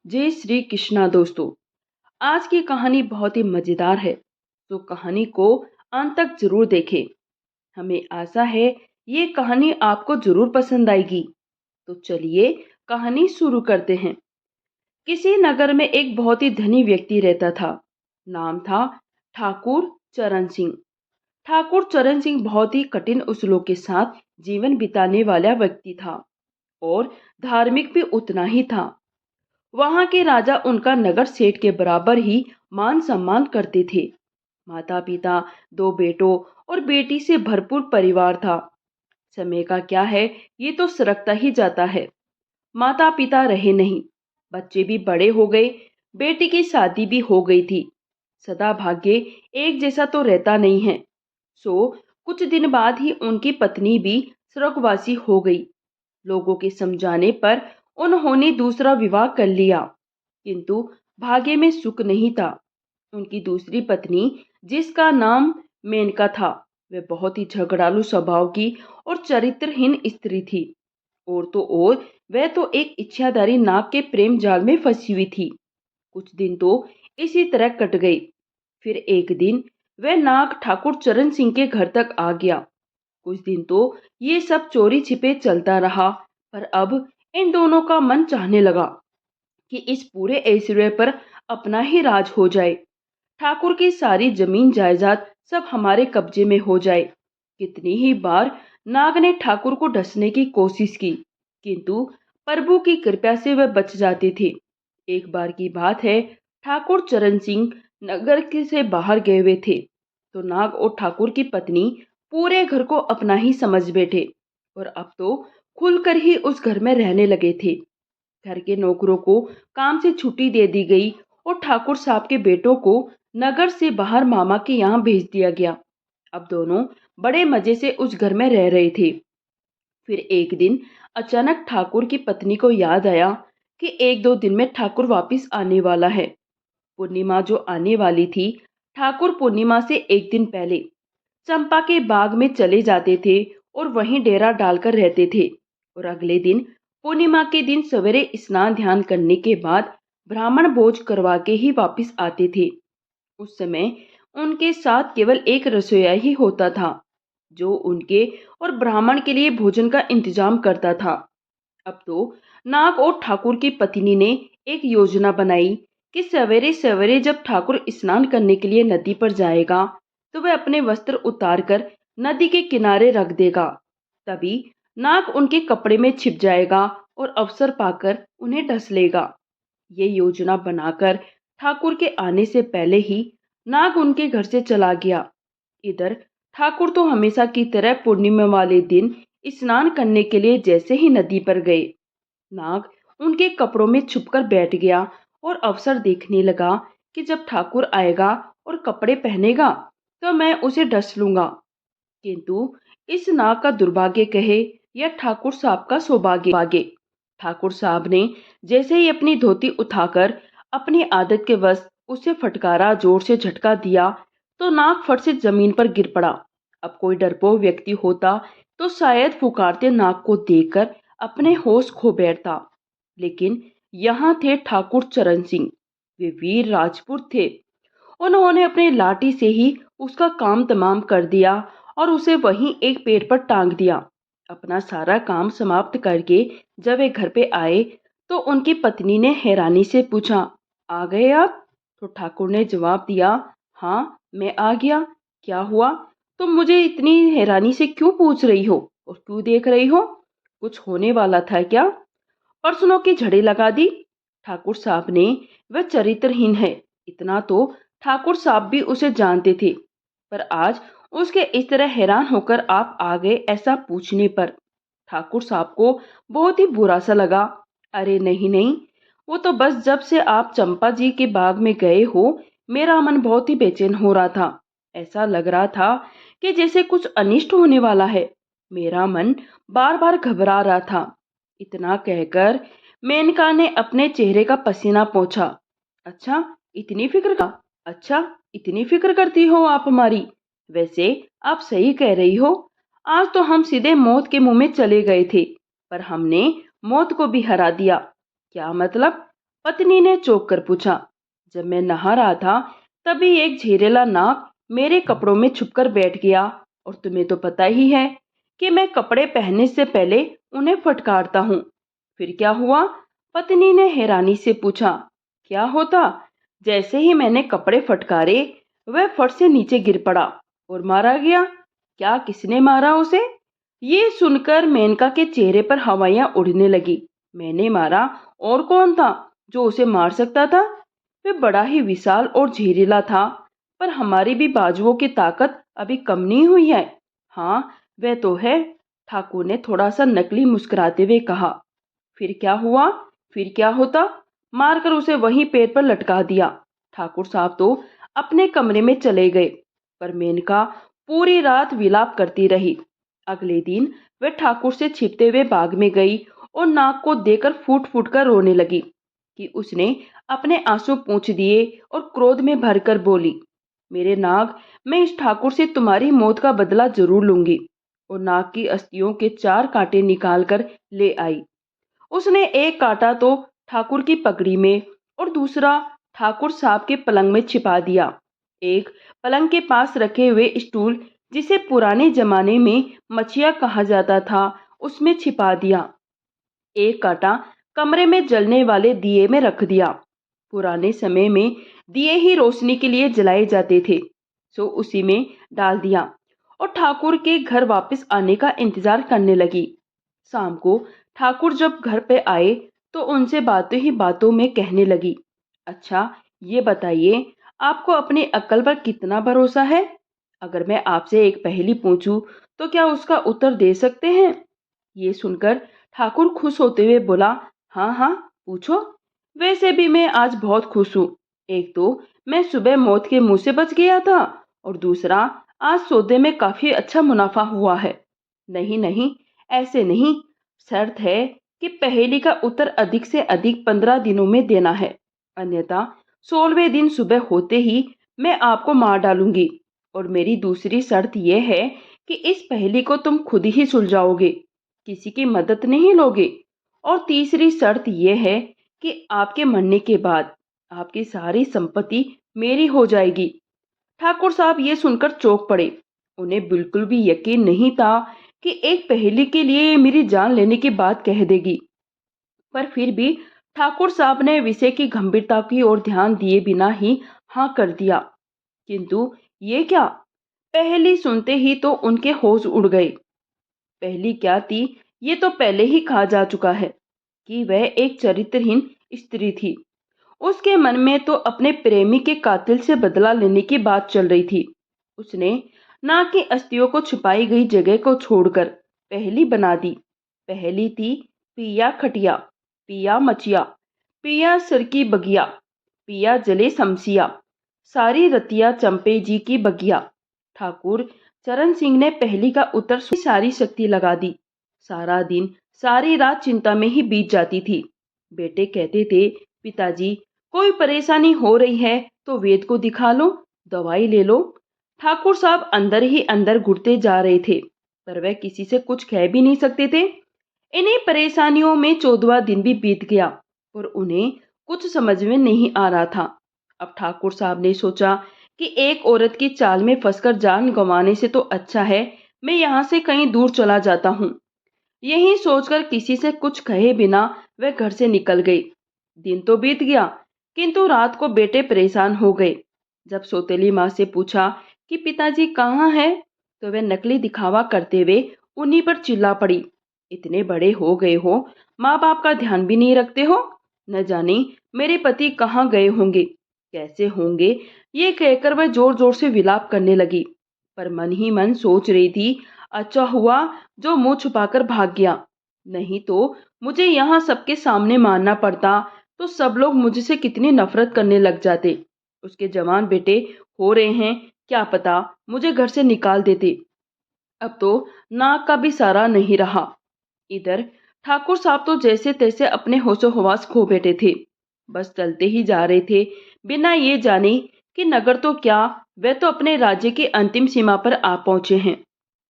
जय श्री कृष्णा दोस्तों। आज की कहानी बहुत ही मज़ेदार है, तो कहानी को अंत तक ज़रूर देखें। हमें आशा है ये कहानी आपको ज़रूर पसंद आएगी। तो चलिए कहानी शुरू करते हैं। किसी नगर में एक बहुत ही धनी व्यक्ति रहता था। नाम था ठाकुर चरण सिंह। ठाकुर चरण सिंह बहुत ही कठिन उसूलों के साथ जीवन बिताने वाला व्यक्ति था और धार्मिक भी उतना ही था। वहां के राजा उनका नगर सेठ के बराबर ही मान सम्मान करते थे। माता पिता, दो बेटों और बेटी से भरपूर परिवार था। समय का क्या है, ये तो सरकता ही जाता है। माता पिता रहे नहीं, बच्चे भी बड़े हो गए, बेटी की शादी भी हो गई थी। सदा भाग्य एक जैसा तो रहता नहीं है। सो कुछ दिन बाद ही उनकी पत्नी भी स्वर्गवासी हो गई। लोगों के समझाने पर उन्होंने दूसरा विवाह कर लिया, किंतु भाग्य में सुख नहीं था। उनकी दूसरी पत्नी, जिसका नाम मेनका था, वह बहुत ही झगड़ालू स्वभाव की और चरित्रहीन स्त्री थी। और तो और वह तो एक इच्छाधारी नाग के प्रेम जाल में फंसी हुई थी। कुछ दिन तो इसी तरह कट गए। फिर एक दिन वह नाग ठाकुर चरण सिंह के घर तक आ गया। कुछ दिन तो ये सब चोरी छिपे चलता रहा, पर अब इन दोनों का मन चाहने लगा कि इस पूरे ऐश्वर्य पर अपना ही राज हो जाए। ठाकुर की सारी जमीन जायदाद सब हमारे कब्जे में हो जाए। कितनी ही बार नाग ने ठाकुर को डसने की कोशिश की, किंतु प्रभु की कृपा से वह बच जाते थे। एक बार की बात है, ठाकुर चरण सिंह नगर के से बाहर गए हुए थे, तो नाग और ठाकुर की पत्नी पूरे घर को अपना ही समझ बैठे और अब तो खुलकर ही उस घर में रहने लगे थे। घर के नौकरों को काम से छुट्टी दे दी गई और ठाकुर साहब के बेटों को नगर से बाहर मामा के यहाँ भेज दिया गया। अब दोनों बड़े मजे से उस घर में रह रहे थे। फिर एक दिन अचानक ठाकुर की पत्नी को याद आया कि एक दो दिन में ठाकुर वापिस आने वाला है। पूर्णिमा जो आने वाली थी, ठाकुर पूर्णिमा से एक दिन पहले चंपा के बाग में चले जाते थे और वहीं डेरा डालकर रहते थे। और अगले दिन पूर्णिमा के दिन सवेरे स्नान ध्यान करने के बाद ब्राह्मण भोज करवा के ही वापस आते थे। उस समय उनके साथ केवल एक रसोइया ही होता था, जो उनके और ब्राह्मण के लिए भोजन का इंतजाम करता था। अब तो नाग और ठाकुर की पत्नी ने एक योजना बनाई कि सवेरे सवेरे जब ठाकुर स्नान करने के लिए नदी पर जाएगा, तो वह अपने वस्त्र उतारकर नदी के किनारे रख देगा। तभी नाग उनके कपड़े में छिप जाएगा और अवसर पाकर उन्हें डस लेगा। ये योजना बनाकर ठाकुर के आने से पहले ही नाग उनके घर से चला गया। इधर ठाकुर तो हमेशा की तरह पूर्णिमा वाले दिन स्नान करने के लिए जैसे ही नदी पर गए, नाग उनके कपड़ों में छुपकर बैठ गया और अवसर देखने लगा कि जब ठाकुर आएगा और कपड़े पहनेगा तो मैं उसे डस लूंगा। किंतु इस नाग का दुर्भाग्य कहे या ठाकुर साहब का सौभाग्य, ठाकुर साहब ने जैसे ही अपनी धोती उठाकर अपनी आदत के वश उसे फटकारा, जोर से झटका दिया, तो नाग फट से जमीन पर गिर पड़ा। अब कोई डरपोक व्यक्ति होता तो शायद पुकारते नाग को देखकर अपने होश खो बैठता, लेकिन यहाँ थे ठाकुर चरण सिंह। वे वीर राजपूत थे। उन्होंने अपनी लाठी से ही उसका काम तमाम कर दिया और उसे वहीं एक पेड़ पर टांग दिया। अपना सारा काम समाप्त करके जब वे घर पे आए, तो उनकी पत्नी ने हैरानी से पूछा, आ गए आप? तो ठाकुर ने जवाब दिया, हाँ मैं आ गया। क्या हुआ? तुम मुझे इतनी हैरानी से क्यों पूछ रही हो और क्यों देख रही हो? कुछ होने वाला था क्या? परसनों की झड़ी लगा दी? ठाकुर साहब ने, वह चरित्रहीन है, इतना तो ठाकुर साहब भी उसे जानते थे, पर आज उसके इस तरह हैरान होकर आप आ गए ऐसा पूछने पर ठाकुर साहब को बहुत ही बुरा सा लगा। अरे नहीं नहीं, वो तो बस जब से आप चंपा जी के बाग में गए हो, मेरा मन बहुत ही बेचैन हो रहा था। ऐसा लग रहा था कि जैसे कुछ अनिष्ट होने वाला है। मेरा मन बार बार घबरा रहा था। इतना कहकर मेनका ने अपने चेहरे का पसीना पोंछा। अच्छा, इतनी फिक्र का अच्छा, इतनी फिक्र करती हो आप हमारी? वैसे आप सही कह रही हो। आज तो हम सीधे मौत के मुंह में चले गए थे, पर हमने मौत को भी हरा दिया। क्या मतलब? पत्नी ने चौंक कर पूछा। जब मैं नहा रहा था तभी एक झेरेला नाग मेरे कपड़ों में छुपकर बैठ गया, और तुम्हें तो पता ही है कि मैं कपड़े पहनने से पहले उन्हें फटकारता हूँ। फिर क्या हुआ? पत्नी ने हैरानी से पूछा। क्या होता? जैसे ही मैंने कपड़े फटकारे वह फट से नीचे गिर पड़ा और मारा गया। क्या? किसने मारा उसे? ये सुनकर मेनका के चेहरे पर हवाइयां उड़ने लगी। मैंने मारा, और कौन था जो उसे मार सकता था? वह बड़ा ही विशाल और जहरीला था, पर हमारी भी बाजुओं की ताकत अभी कम नहीं हुई है। हाँ, वह तो है, ठाकुर ने थोड़ा सा नकली मुस्कुराते हुए कहा। फिर क्या हुआ? फिर क्या होता? मारकर उसे वहीं पेड़ पर लटका दिया। ठाकुर साहब तो अपने कमरे में चले गए, पर मेनका पूरी रात विलाप करती रही। अगले दिन वह ठाकुर से छिपते हुए बाग में गई और नाग को देखकर फूट फूट कर रोने लगी कि उसने अपने आंसू पोंछ दिए और क्रोध में भरकर बोली, मेरे नाग, मैं इस ठाकुर से तुम्हारी मौत का बदला जरूर लूंगी। और नाग की अस्थियों के 4 कांटे निकाल कर ले आई। उसने एक कांटा तो ठाकुर की पगड़ी में और दूसरा ठाकुर साहब के पलंग में छिपा दिया। एक पलंग के पास रखे हुए स्टूल, जिसे पुराने जमाने में मचिया कहा जाता था, उसमें छिपा दिया। एक कांटा कमरे में जलने वाले दिए में रख दिया। पुराने समय में दिए ही रोशनी के लिए जलाए जाते थे, सो उसी में डाल दिया और ठाकुर के घर वापस आने का इंतजार करने लगी। शाम को ठाकुर जब घर पे आए तो उनसे बातों ही बातों में कहने लगी, अच्छा, ये बताइए, आपको अपनी अक्ल पर कितना भरोसा है? अगर मैं आपसे एक पहेली पूछूं तो क्या उसका उत्तर दे सकते हैं? ये सुनकर ठाकुर खुश होते हुए बोला, हाँ हाँ, पूछो। वैसे भी मैं आज बहुत खुश हूँ। एक तो मैं सुबह मौत के मुंह से बच गया था, और दूसरा, आज सौदे में काफी अच्छा मुनाफा हुआ है। नहीं नहीं, ऐसे नहीं, शर्त है कि पहेली का उत्तर अधिक से अधिक 15 दिनों में देना है, अन्यथा 16वें दिन सुबह होते ही मैं आपको मार डालूंगी। और मेरी दूसरी शर्त यह है कि इस पहेली को तुम खुद ही सुलझाओगे, किसी की मदद नहीं लोगे। और तीसरी शर्त यह है कि आपके मरने के बाद आपकी सारी संपत्ति मेरी हो जाएगी। ठाकुर साहब ये सुनकर चौंक पड़े। उन्हें बिल्कुल भी यकीन नहीं था कि एक पहेली के लिए मेरी जान लेने की बात कह देगी, पर फिर भी ठाकुर साहब ने विषय की गंभीरता की ओर ध्यान दिए बिना ही हाँ कर दिया। किंतु ये क्या? पहेली सुनते ही तो उनके होश उड़ गए। पहली क्या थी, ये तो पहले ही कहा जा चुका है कि वह एक चरित्रहीन स्त्री थी। उसके मन में तो अपने प्रेमी के कातिल से बदला लेने की बात चल रही थी। उसने नाग की अस्थियों को छुपाई गई जगह को छोड़कर पहेली बना दी। पहेली थी, पिया खटिया, पिया मचिया, पिया सिर की बगिया, पिया जले समसिया, सारी रतिया चंपे जी की बगिया। ठाकुर चरण सिंह ने पहेली का उत्तर सारी शक्ति लगा दी। सारा दिन सारी रात चिंता में ही बीत जाती थी। बेटे कहते थे, पिताजी, कोई परेशानी हो रही है तो वेद को दिखा लो, दवाई ले लो। ठाकुर साहब अंदर ही अंदर घुटते जा रहे थे, पर वह किसी से कुछ कह भी नहीं सकते थे। इन्हीं परेशानियों में 14वां दिन भी बीत गया और उन्हें कुछ समझ में नहीं आ रहा था। अब ठाकुर साहब ने सोचा कि एक औरत की चाल में फंसकर जान गंवाने से तो अच्छा है मैं यहाँ से कहीं दूर चला जाता हूँ। यही सोचकर किसी से कुछ कहे बिना वह घर से निकल गई। दिन तो बीत गया, किंतु रात को बेटे परेशान हो गए। जब सौतेली माँ से पूछा कि पिताजी कहाँ है, तो वह नकली दिखावा करते हुए उन्हीं पर चिल्ला पड़ी, इतने बड़े हो गए हो, माँ बाप का ध्यान भी नहीं रखते हो। न जाने मेरे पति कहाँ गए होंगे, कैसे होंगे। ये कहकर वह जोर जोर से विलाप करने लगी, पर मन ही मन सोच रही थी, अच्छा हुआ जो मुंह छुपाकर भाग गया, नहीं तो मुझे यहाँ सबके सामने मारना पड़ता तो सब लोग मुझसे कितनी नफरत करने लग जाते। उसके जवान बेटे हो रहे हैं, क्या पता मुझे घर से निकाल देते। अब तो नाक का भी सारा नहीं रहा। इधर ठाकुर साहब तो जैसे तैसे अपने होशो हवास खो बैठे थे, बस चलते ही जा रहे थे, बिना ये जाने कि नगर तो क्या, वे तो अपने राज्य की अंतिम सीमा पर आ पहुंचे हैं।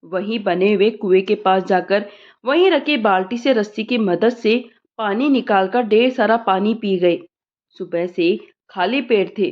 वहीं बने हुए कुएं के पास जाकर वहीं रखी बाल्टी से रस्सी की मदद से पानी निकालकर ढेर सारा पानी पी गए। सुबह से खाली पेट थे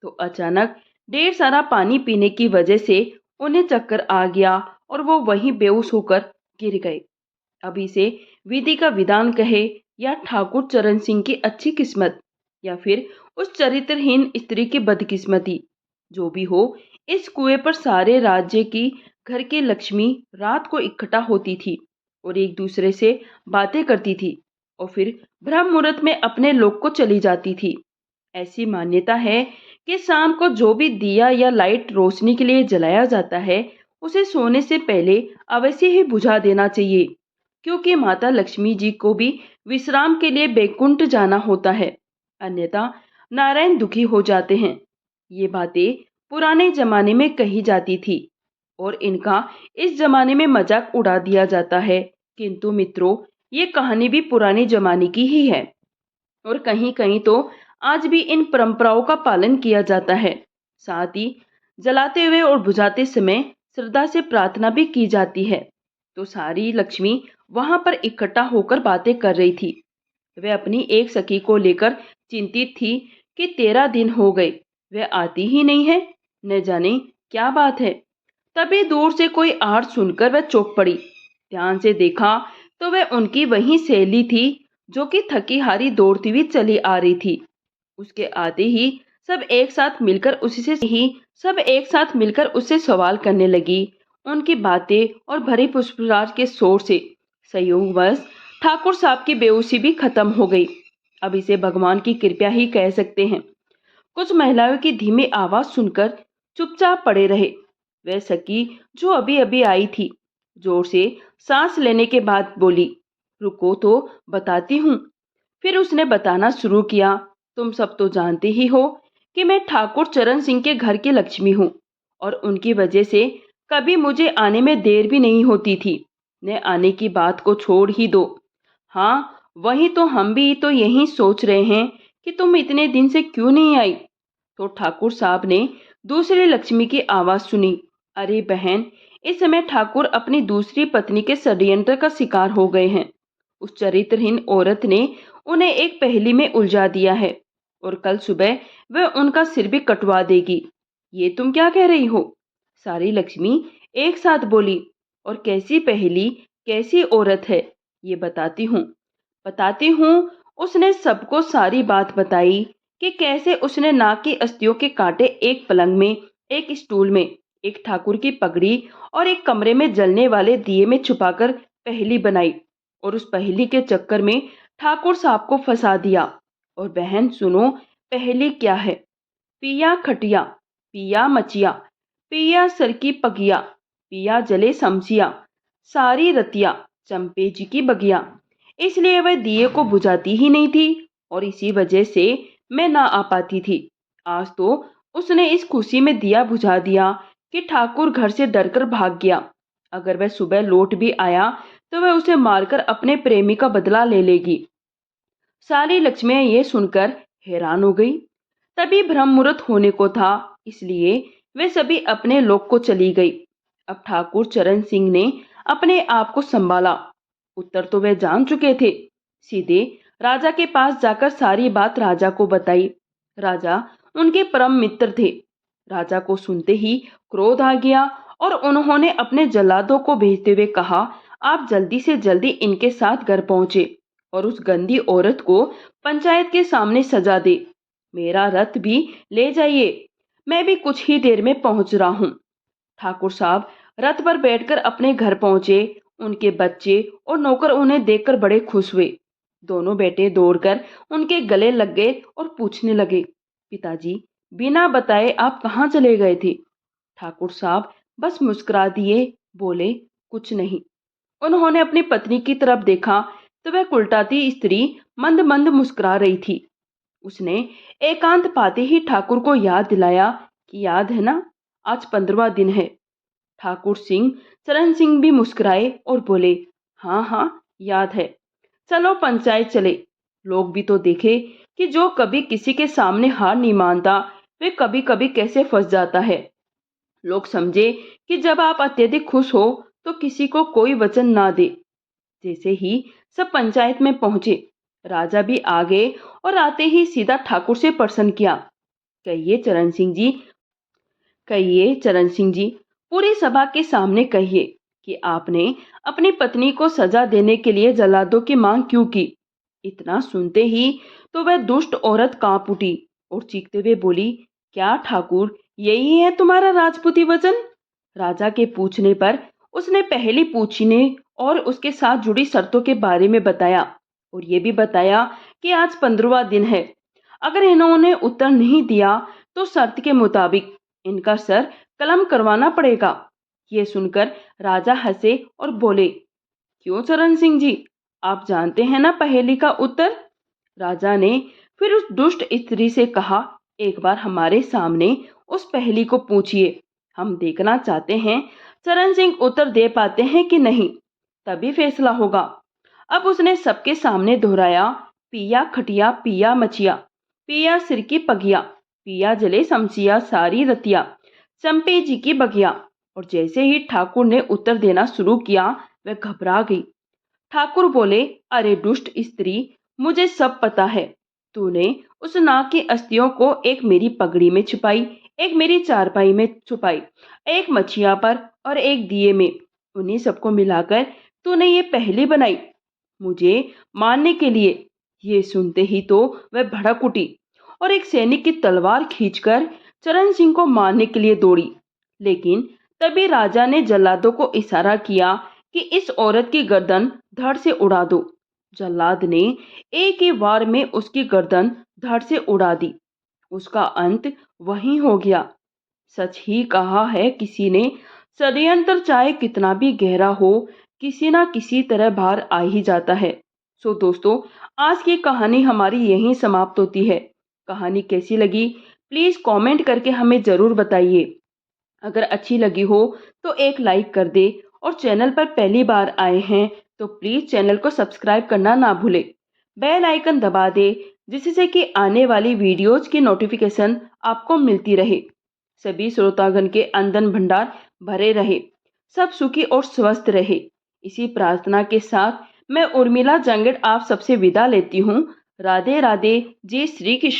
तो अचानक ढेर सारा पानी पीने की वजह से उन्हें चक्कर आ गया और वो वहीं बेहोश होकर गिर गए। अब इसे विधि का विधान कहे या ठाकुर चरण सिंह की अच्छी किस्मत या फिर उस चरित्रहीन स्त्री की बदकिस्मती, जो भी हो, इस कुएं पर सारे राज्य की घर की लक्ष्मी रात को इकट्ठा होती थी और एक दूसरे से बातें करती थी और फिर ब्रह्म मुहूर्त में अपने लोक को चली जाती थी। ऐसी मान्यता है कि शाम को जो भी दिया या लाइट रोशनी के लिए जलाया जाता है उसे सोने से पहले अवश्य ही बुझा देना चाहिए, क्योंकि माता लक्ष्मी जी को भी विश्राम के लिए बैकुंठ जाना होता है, अन्यथा नारायण दुखी हो जाते हैं। ये बातें पुराने जमाने में कही जाती थी और इनका इस जमाने में मजाक उड़ा दिया जाता है, किंतु मित्रों, ये कहानी भी पुराने जमाने की ही है और कहीं कहीं तो आज भी इन परंपराओं का पालन किया जाता है। साथ ही जलाते हुए और बुझाते समय श्रद्धा से प्रार्थना भी की जाती है। तो सारी लक्ष्मी वहां पर इकट्ठा होकर बातें कर रही थी। वह अपनी एक सखी को लेकर चिंतित थी कि 13 दिन हो गए, वह आती ही नहीं है, न जाने क्या बात है। तभी दूर से कोई आहट सुनकर वह चौंक पड़ी। ध्यान से देखा तो वह उनकी वही सहेली थी जो कि थकी हारी दौड़ती हुई चली आ रही थी। उसके आते ही सब एक साथ मिलकर उससे सवाल करने लगी। उनकी बातें और भरे पुष्पराज के शोर से संयोगवश ठाकुर साहब की बेहोशी भी खत्म हो गई। अब इसे भगवान की कृपा ही कह सकते हैं। कुछ महिलाओं की धीमी आवाज सुनकर चुपचाप पड़े रहे। वह सखी जो अभी अभी आई थी जोर से सांस लेने के बाद बोली, रुको तो बताती हूँ। फिर उसने बताना शुरू किया, तुम सब तो जानते ही हो कि मैं ठाकुर चरण सिंह के घर की लक्ष्मी हूँ और उनकी वजह से कभी मुझे आने में देर भी नहीं होती थी। न आने की बात को छोड़ ही दो। हाँ, वही तो हम भी तो यही सोच रहे हैं कि तुम इतने दिन से क्यों नहीं आई। तो ठाकुर साहब ने दूसरी लक्ष्मी की आवाज सुनी, अरे बहन, इस समय ठाकुर अपनी दूसरी पत्नी के षड्यंत्र का शिकार हो गए हैं। उस चरित्रहीन औरत ने उन्हें एक पहेली में उलझा दिया है और कल सुबह वह उनका सिर भी कटवा देगी। ये तुम क्या कह रही हो? सारी लक्ष्मी एक साथ बोली। और कैसी पहेली, कैसी औरत है, ये बताती हूँ। उसने सबको सारी बात बताई कि कैसे उसने नाक की अस्थियों के कांटे एक पलंग में, एक स्टूल में, एक ठाकुर की पगड़ी और एक कमरे में जलने वाले दिए में छुपाकर पहेली बनाई और उस पहेली के चक्कर में ठाकुर साहब को फंसा दिया। और बहन सुनो, पहेली क्या है? पिया खटिया, पिया मचिया, पिया सर की पगिया, पिया जले समसिया, सारी रतिया चंपे जी की बगिया। इसलिए वह दिए को बुझाती ही नहीं थी और इसी वजह से मैं ना आ पाती थी। आज तो उसने इस खुशी में दिया बुझा दिया कि ठाकुर घर से डरकर भाग गया। अगर वह सुबह लौट भी आया तो वह उसे मारकर अपने प्रेमी का बदला ले लेगी। सारी लक्ष्मियां ये सुनकर हैरान हो गई। तभी ब्रह्म मुहूर्त होने को था, इसलिए वे सभी अपने लोक को चली गई। अब ठाकुर चरण सिंह ने अपने आप को संभाला। उत्तर तो वे जान चुके थे। सीधे राजा के पास जाकर सारी बात राजा को बताई। राजा उनके परम मित्र थे। राजा को सुनते ही क्रोध आ गया और उन्होंने अपने जल्लादों को भेजते हुए कहा, आप जल्दी से जल्दी इनके साथ घर पहुंचे और उस गंदी औरत को पंचायत के सामने सजा दे। मेरा रथ भी ले जाइए, मैं भी कुछ ही देर में पहुंच रहा हूँ। ठाकुर साहब रथ पर बैठकर अपने घर पहुंचे। उनके बच्चे और नौकर उन्हें देखकर बड़े खुश हुए। दोनों बेटे दौड़कर उनके गले लग गए और पूछने लगे, पिताजी, बिना बताए आप कहाँ चले गए थे? ठाकुर साहब बस मुस्कुरा दिए, बोले, कुछ नहीं। उन्होंने अपनी पत्नी की तरफ देखा तो वह कुलटाती स्त्री मंद मंद मुस्कुरा रही थी। उसने एकांत पाते ही ठाकुर को याद दिलाया कि याद है ना, आज 15वां दिन है। ठाकुर सिंह चरण सिंह भी मुस्कुराए और बोले, हाँ हाँ, याद है। चलो पंचायत चले। लोग भी तो देखे कि जो कभी किसी के सामने हार नहीं मानता वे कभी कभी कैसे फंस जाता है। लोग समझे कि जब आप अत्यधिक खुश हो तो किसी को कोई वचन ना दे। जैसे ही सब पंचायत में पहुंचे, राजा भी आ गए और आते ही सीधा ठाकुर से प्रश्न किया, कहिए चरण सिंह जी, कहिए चरण सिंह जी, पूरी सभा के सामने कहिए कि आपने अपनी पत्नी को सजा देने के लिए जल्लादों की मांग क्यों की। इतना सुनते ही तो वह दुष्ट औरत कांप उठी और चीखते हुए बोली, क्या ठाकुर, यही है तुम्हारा राजपूती वचन? राजा के पूछने पर उसने पहली पूछने और उसके साथ जुड़ी शर्तों के बारे में बताया और ये भी बताया कि आज 15वां दिन है। अगर इन्होंने उत्तर नहीं दिया तो शर्त के मुताबिक इनका सर कलम करवाना पड़ेगा। ये सुनकर राजा हंसे और बोले, क्यों चरण सिंह जी, आप जानते हैं ना पहेली का उत्तर? राजा ने फिर उस दुष्ट स्त्री से कहा, एक बार हमारे सामने उस पहेली को पूछिए, हम देखना चाहते हैं चरण सिंह उत्तर दे पाते हैं कि नहीं, तभी फैसला होगा। अब उसने सबके सामने दोहराया, पिया खटिया पिया मचिया, पिया सिर की पगिया, पिया जले समसिया सारी रतिया, चंपे जी की बगिया। और जैसे ही ठाकुर ने उत्तर देना शुरू किया वह घबरा गई। ठाकुर बोले, अरे दुष्ट स्त्री, मुझे सब पता है। तूने उस नाग की अस्थियों को एक मेरी पगड़ी में छुपाई, एक मेरी चारपाई में छुपाई, एक मछिया पर और एक दिए में। उन्हीं सबको मिलाकर तूने ये पहेली बनाई मुझे मारने के लिए। ये सुनते ही तो वह भड़क उठी और एक सैनिक की तलवार खींचकर चरण सिंह को मारने के लिए दौड़ी। लेकिन तभी राजा ने जल्लादों को इशारा किया कि इस औरत की गर्दन धड़ से उड़ा दो। जल्लाद ने एक ही वार में उसकी गर्दन धड़ से उड़ा दी। उसका अंत वहीं हो गया। सच ही कहा है किसी ने, षड्यंत्र चाहे कितना भी गहरा हो, किसी ना किसी तरह बाहर आ ही जाता है। सो दोस्तों, आज की कहानी हमारी यहीं समाप्त होती है। कहानी कैसी लगी प्लीज कमेंट करके हमें जरूर बताइए। अगर अच्छी लगी हो तो एक लाइक कर दे और चैनल पर पहली बार आए हैं तो प्लीज चैनल को सब्सक्राइब करना ना भूले। बेल आइकन दबा दे जिससे कि आने वाली वीडियोज की नोटिफिकेशन आपको मिलती रहे। सभी श्रोतागण के आनंद भंडार भरे रहे, सब सुखी और स्वस्थ रहे। इसी प्रार्थना के साथ मैं उर्मिला जंगड़ आप सबसे विदा लेती हूँ। राधे राधे, जय श्री कृष्ण।